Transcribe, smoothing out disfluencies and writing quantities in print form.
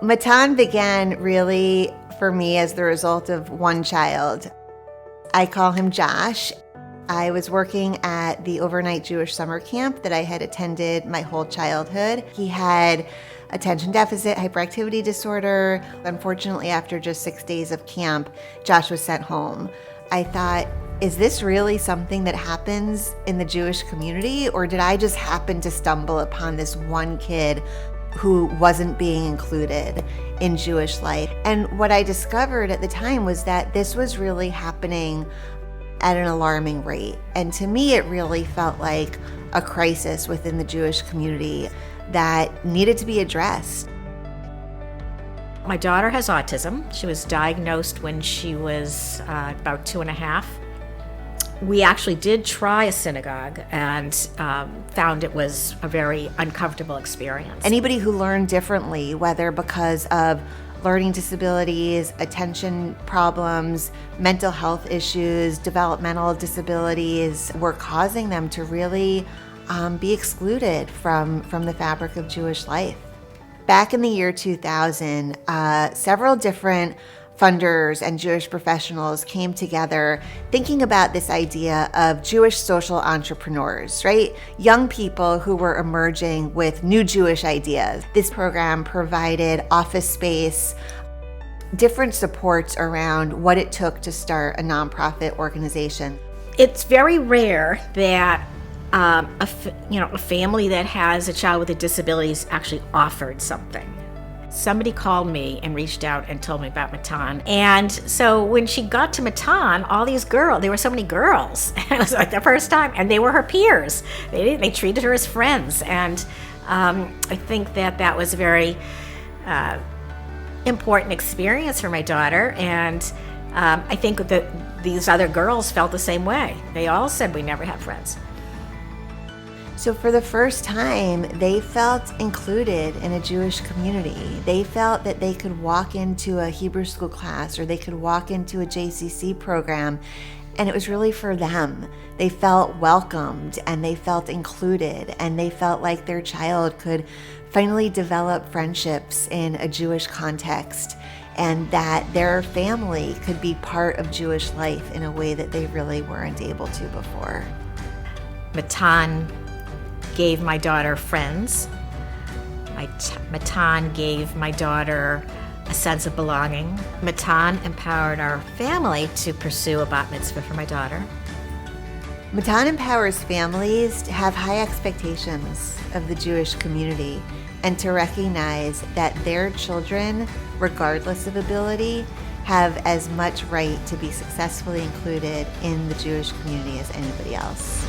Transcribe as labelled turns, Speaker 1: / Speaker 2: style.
Speaker 1: Matan began really for me as the result of one child. I call him Josh. I was working at the overnight Jewish summer camp that I had attended my whole childhood. He had attention deficit hyperactivity disorder. Unfortunately, after just 6 days of camp, Josh was sent home. I thought, is this really something that happens in the Jewish community, or did I just happen to stumble upon this one kid who wasn't being included in Jewish life? And what I discovered at the time was that this was really happening at an alarming rate. And to me, it really felt like a crisis within the Jewish community that needed to be addressed.
Speaker 2: My daughter has autism. She was diagnosed when she was about 2.5. We actually did try a synagogue and found it was a very uncomfortable experience.
Speaker 1: Anybody who learned differently, whether because of learning disabilities, attention problems, mental health issues, developmental disabilities, were causing them to really be excluded from the fabric of Jewish life. Back in the year 2000, several different funders and Jewish professionals came together thinking about this idea of Jewish social entrepreneurs, right? Young people who were emerging with new Jewish ideas. This program provided office space, different supports around what it took to start a nonprofit organization.
Speaker 2: It's very rare that a family that has a child with a disability is actually offered something. Somebody called me and reached out and told me about Matan. And so when she got to Matan, all these girls, there were so many girls. It was like the first time, and they were her peers. They treated her as friends. And I think that was a very important experience for my daughter. And I think that these other girls felt the same way. They all said, we never had friends.
Speaker 1: So for the first time, they felt included in a Jewish community. They felt that they could walk into a Hebrew school class or they could walk into a JCC program, and it was really for them. They felt welcomed and they felt included, and they felt like their child could finally develop friendships in a Jewish context, and that their family could be part of Jewish life in a way that they really weren't able to before.
Speaker 2: Matan gave my daughter friends. Matan gave my daughter a sense of belonging. Matan empowered our family to pursue a bat mitzvah for my daughter.
Speaker 1: Matan empowers families to have high expectations of the Jewish community and to recognize that their children, regardless of ability, have as much right to be successfully included in the Jewish community as anybody else.